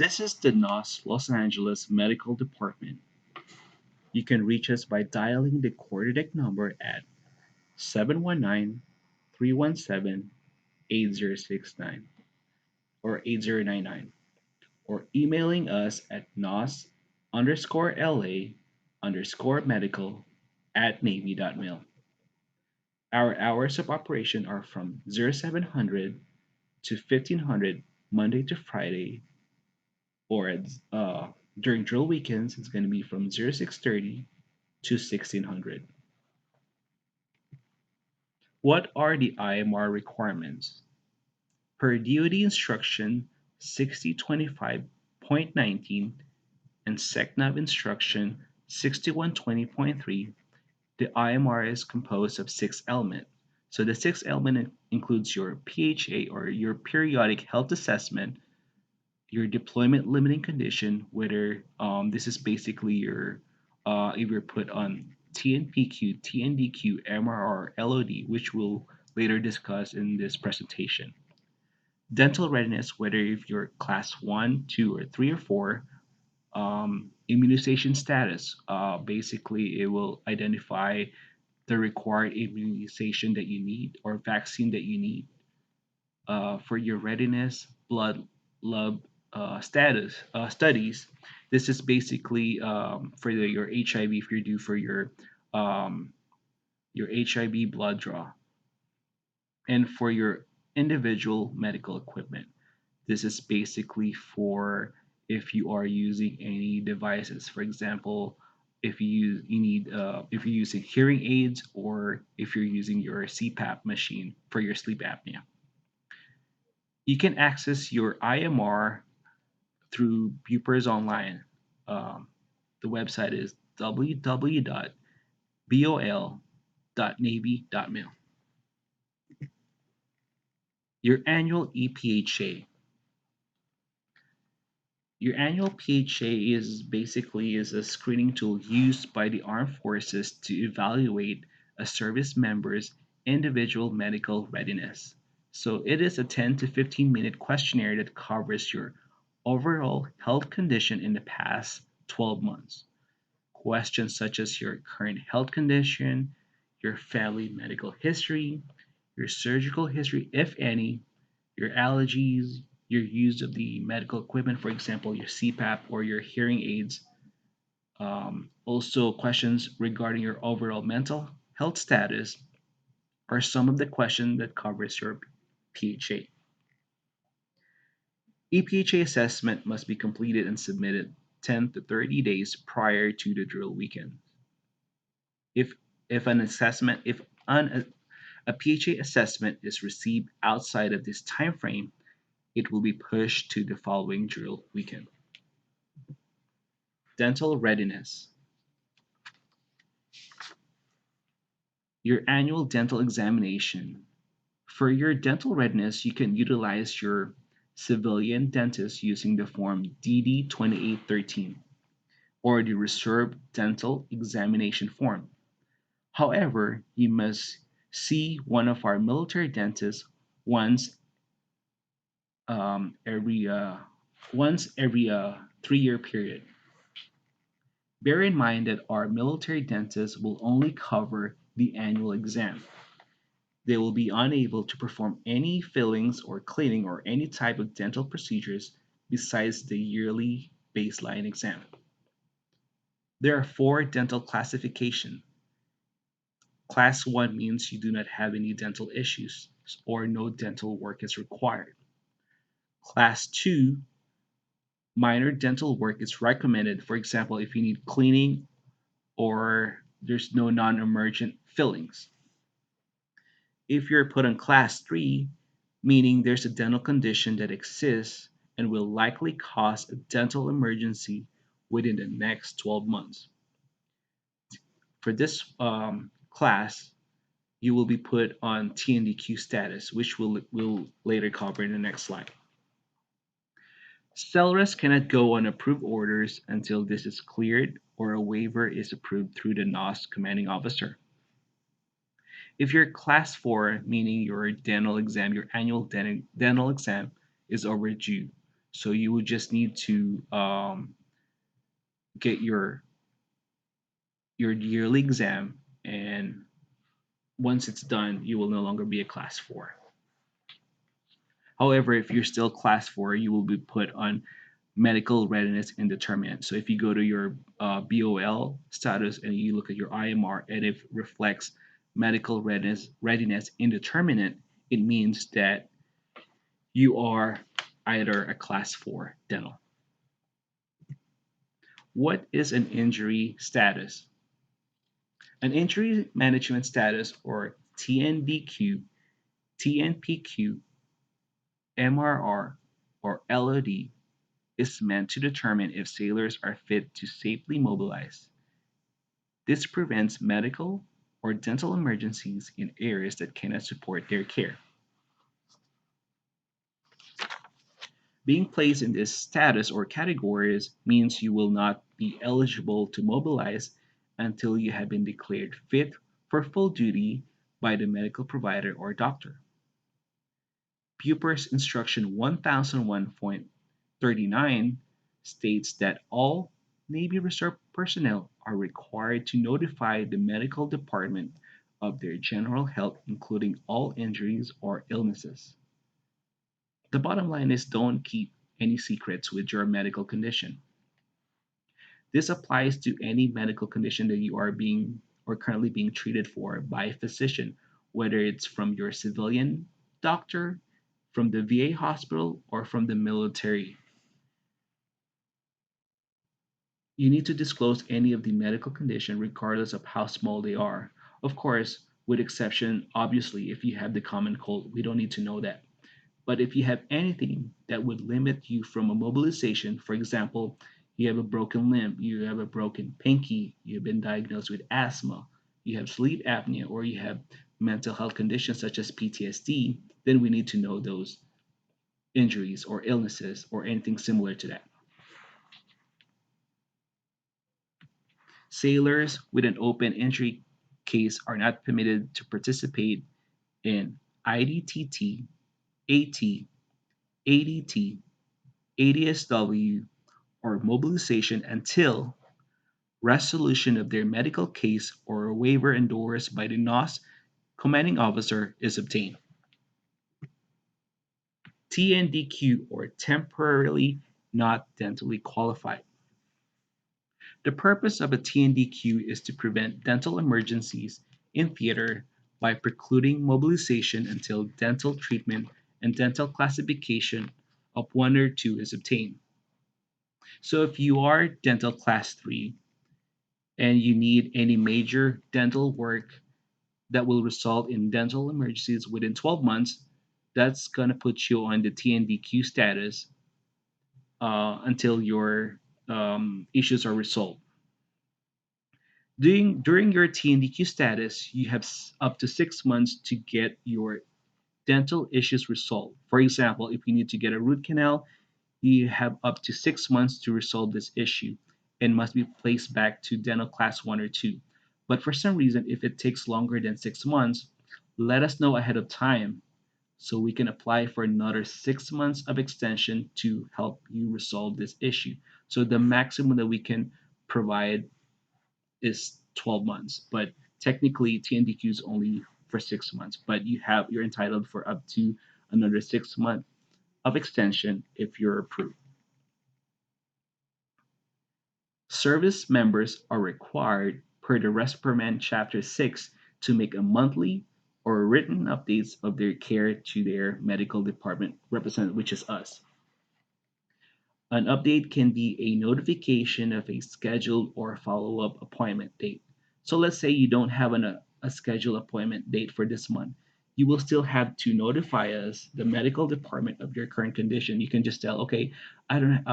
This is the NOSC Los Angeles Medical Department. You can reach us by dialing the coordinate number at 719-317-8069 or 8099 or emailing us at nos_la_medical at navy.mil. Our hours of operation are from 0700 to 1500 Monday to Friday, or during drill weekends, it's going to be from 0630 to 1600. What are the IMR requirements? Per DoD Instruction 6025.19 and SecNav Instruction 6120.3, the IMR is composed of six elements. So the sixth element includes your PHA or your periodic health assessment, your deployment limiting condition, whether this is basically your if you're put on TNPQ, TNDQ, MRR, LOD, which we'll later discuss in this presentation. Dental readiness, whether if you're class 1, 2, or 3 or 4. Immunization status, basically it will identify the required immunization that you need or vaccine that you need. For your readiness, blood lab status studies. This is basically for your HIV if you're due for um, your HIV blood draw, and for your individual medical equipment. This is basically for if you are using any devices. For example, if you're using hearing aids or if you're using your CPAP machine for your sleep apnea. You can access your IMR through Bupers Online. Um, the website is www.bol.navy.mil. Your annual EPHA. Your annual PHA is a screening tool used by the armed forces to evaluate a service member's individual medical readiness. So it is a 10 to 15-minute questionnaire that covers your overall health condition in the past 12 months. Questions such as your current health condition, your family medical history, your surgical history, if any, your allergies, your use of the medical equipment, for example, your CPAP or your hearing aids. Also, questions regarding your overall mental health status are some of the questions that covers your PHA. EPHA assessment must be completed and submitted 10 to 30 days prior to the drill weekend. If if an assessment if an, a PHA assessment is received outside of this time frame, it will be pushed to the following drill weekend. Dental readiness. Your annual dental examination. For your dental readiness, you can utilize your civilian dentist using the form DD 2813 or the reserved dental examination form. However, you must see one of our military dentists once every once every 3-year period. Bear in mind that our military dentists will only cover the annual exam. They will be unable to perform any fillings or cleaning or any type of dental procedures besides the yearly baseline exam. There are four dental classifications. Class 1 means you do not have any dental issues or no dental work is required. Class 2, minor dental work is recommended. For example, if you need cleaning or there's no non emergent fillings. If you're put on class 3, meaning there's a dental condition that exists and will likely cause a dental emergency within the next 12 months. For this class, you will be put on TNDQ status, which we'll later cover in the next slide. Sellers cannot go on approved orders until this is cleared or a waiver is approved through the NOSC commanding officer. If you're class 4, meaning your annual dental exam is overdue, So you would just need to get your yearly exam, and once it's done, you will no longer be a class four. However, if you're still class four, you will be put on medical readiness indeterminate. So if you go to your BOL status and you look at your IMR and it reflects medical readiness indeterminate, it means that you are either a class four dental. What is an injury status? An injury management status, or TNDQ, TNPQ, MRR, or LOD, is meant to determine if sailors are fit to safely mobilize. This prevents medical or dental emergencies in areas that cannot support their care. Being placed in this status or categories means you will not be eligible to mobilize until you have been declared fit for full duty by the medical provider or doctor. Puper's Instruction 1001.39 states that all Navy Reserve personnel are required to notify the medical department of their general health, including all injuries or illnesses. The bottom line is, don't keep any secrets with your medical condition. This applies to any medical condition that you are being or currently being treated for by a physician, whether it's from your civilian doctor, from the VA hospital, or from the military. You need to disclose any of the medical condition regardless of how small they are. Of course, with exception, obviously, if you have the common cold, we don't need to know that. But if you have anything that would limit you from a mobilization, for example, you have a broken limb, you have a broken pinky, you've been diagnosed with asthma, you have sleep apnea, or you have mental health conditions such as PTSD, then we need to know those injuries or illnesses or anything similar to that. Sailors with an open injury case are not permitted to participate in IDTT, AT, ADT, ADSW, or mobilization until resolution of their medical case or a waiver endorsed by the NOSC commanding officer is obtained. TNDQ, or temporarily not dentally qualified. The purpose of a TNDQ is to prevent dental emergencies in theater by precluding mobilization until dental treatment and dental classification of 1 or 2 is obtained. So if you are dental class 3 and you need any major dental work that will result in dental emergencies within 12 months, that's going to put you on the TNDQ status until your issues are resolved. During your TNDQ status, you have up to 6 months to get your dental issues resolved. For example, if you need to get a root canal, you have up to 6 months to resolve this issue and must be placed back to dental class 1 or 2. But for some reason, if it takes longer than 6 months, let us know ahead of time so we can apply for another 6 months of extension to help you resolve this issue. So the maximum that we can provide is 12 months, but technically TNDQ is only for 6 months, but you're entitled for up to another 6 month of extension if you're approved. Service members are required per the Respirement Chapter 6 to make a monthly or written updates of their care to their medical department representative, which is us. An update can be a notification of a scheduled or follow up appointment date. So let's say you don't have a scheduled appointment date for this month. You will still have to notify us, the medical department, of your current condition. You can just tell, okay, I don't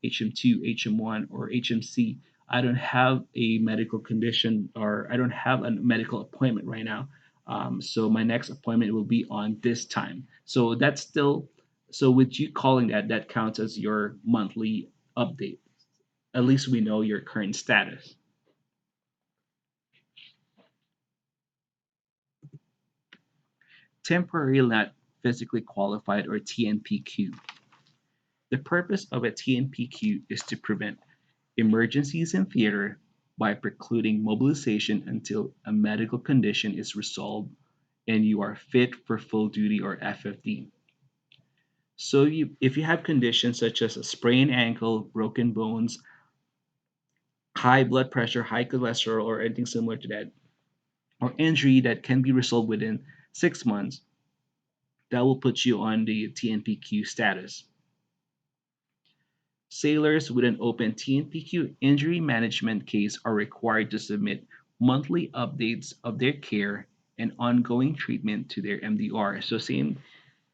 HM2, HM1, or HMC. I don't have a medical condition, or I don't have a medical appointment right now. So my next appointment will be on this time. So that's still, so with you calling that, that counts as your monthly update. At least we know your current status. Temporarily not physically qualified, or TNPQ. The purpose of a TNPQ is to prevent emergencies in theater by precluding mobilization until a medical condition is resolved and you are fit for full duty or FFD. So if you have conditions such as a sprained ankle, broken bones, high blood pressure, high cholesterol, or anything similar to that, or injury that can be resolved within 6 months, that will put you on the TNPQ status. Sailors with an open TNPQ injury management case are required to submit monthly updates of their care and ongoing treatment to their MDR. So same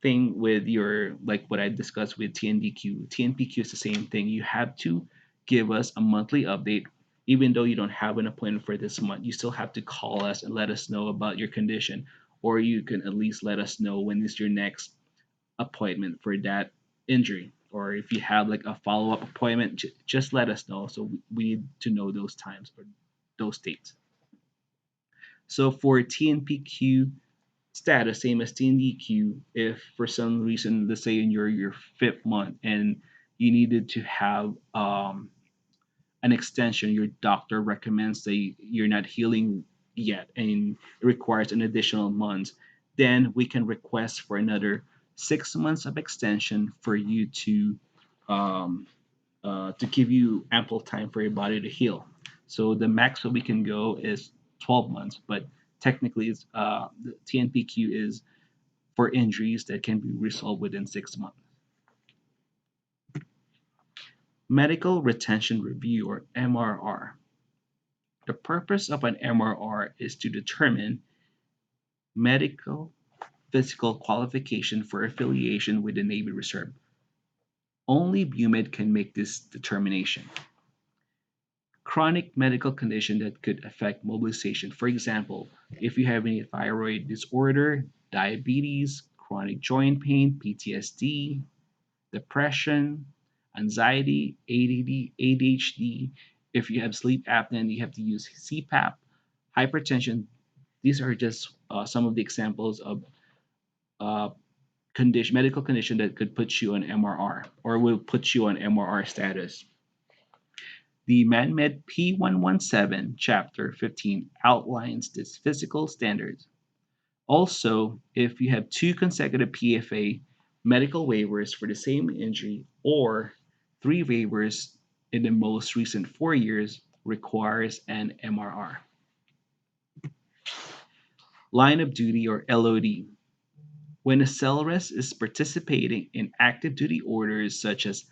thing with your like what I discussed with TNDQ. TNPQ is the same thing. You have to give us a monthly update. Even though you don't have an appointment for this month, you still have to call us and let us know about your condition, or you can at least let us know when is your next appointment for that injury. Or if you have like a follow up appointment, just let us know. So we need to know those times or those dates. So for TNPQ status, same as TNDQ, if for some reason, let's say in your fifth month and you needed to have an extension, your doctor recommends that you're not healing yet and it requires an additional month, then we can request for another 6 months of extension for you to give you ample time for your body to heal. So the max that we can go is 12 months, but technically the TNPQ is for injuries that can be resolved within 6 months. Medical Retention Review or MRR. The purpose of an MRR is to determine medical physical qualification for affiliation with the Navy Reserve. Only BUMED can make this determination. Chronic medical condition that could affect mobilization. For example, if you have any thyroid disorder, diabetes, chronic joint pain, PTSD, depression, anxiety, ADD, ADHD, if you have sleep apnea and you have to use CPAP, hypertension, these are just some of the examples of uh, medical condition that could put you on MRR or will put you on MRR status. The ManMed P117 Chapter 15 outlines these physical standards. Also, if you have two consecutive PFA medical waivers for the same injury or three waivers in the most recent 4 years, requires an MRR. Line of duty or LOD. When a CELRES is participating in active duty orders such as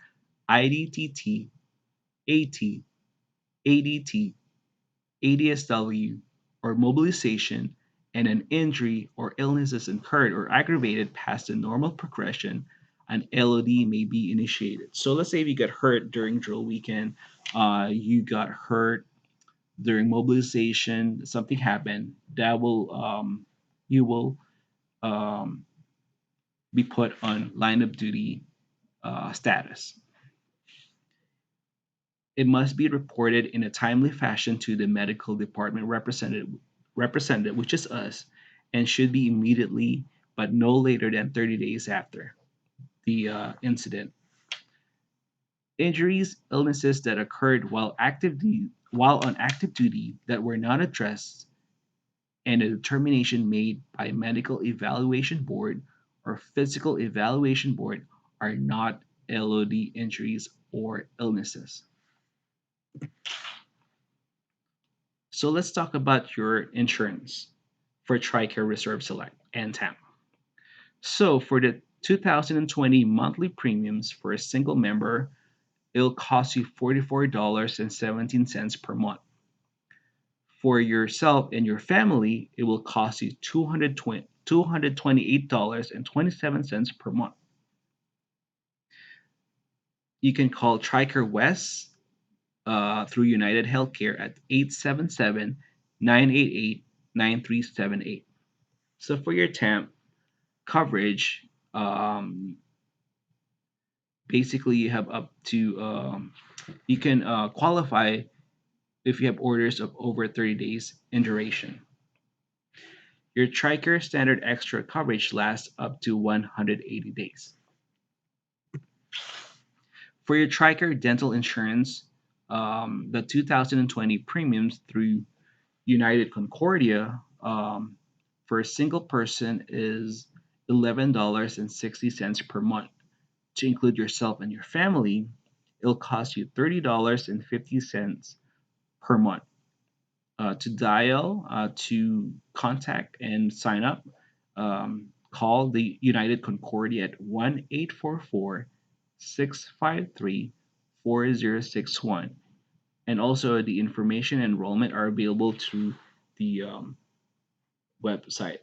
IDTT, AT, ADT, ADSW, or mobilization, and an injury or illness is incurred or aggravated past the normal progression, an LOD may be initiated. So let's say if you got hurt during drill weekend, you got hurt during mobilization, something happened, that will you will um, be put on line of duty status. It must be reported in a timely fashion to the medical department representative, which is us, and should be immediately, but no later than 30 days after the incident. Injuries, illnesses that occurred while on active duty that were not addressed, and a determination made by medical evaluation board or physical evaluation board are not LOD injuries or illnesses. So let's talk about your insurance for TRICARE Reserve Select and TAM. So for the 2020 monthly premiums for a single member, it'll cost you $44.17 per month. For yourself and your family, it will cost you $228.27 per month. You can call TRICARE West through United Healthcare at 877-988-9378. So for your TAMP coverage, basically you have up to you can qualify if you have orders of over 30 days in duration. Your TRICARE standard extra coverage lasts up to 180 days. For your TRICARE dental insurance, the 2020 premiums through United Concordia for a single person is $11.60 per month. To include yourself and your family, it'll cost you $30.50 per month. To dial, to contact and sign up, call the United Concordia at 1-844-653-4061. And also, the information and enrollment are available through the website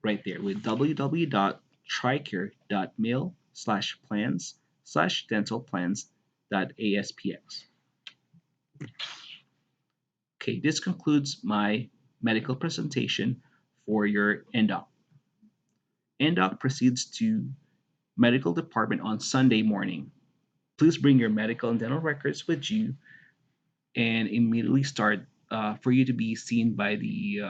right there with www.tricare.mil/plans/dental plans.aspx. Okay, this concludes my medical presentation for your Indoc. Indoc proceeds to medical department on Sunday morning. Please bring your medical and dental records with you and immediately start for you to be seen by the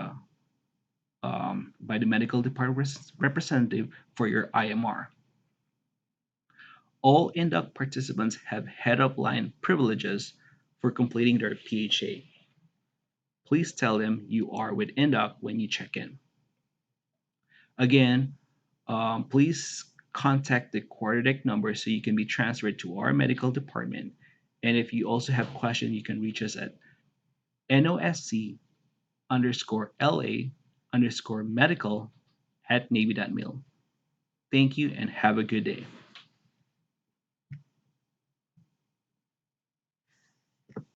medical department representative for your IMR. All Indoc participants have head of line privileges for completing their PHA. Please tell them you are with Indoc when you check in. Again, please contact the quarter deck number so you can be transferred to our medical department. And if you also have questions, you can reach us at NOSC_LA_medical at Navy.mil. Thank you and have a good day.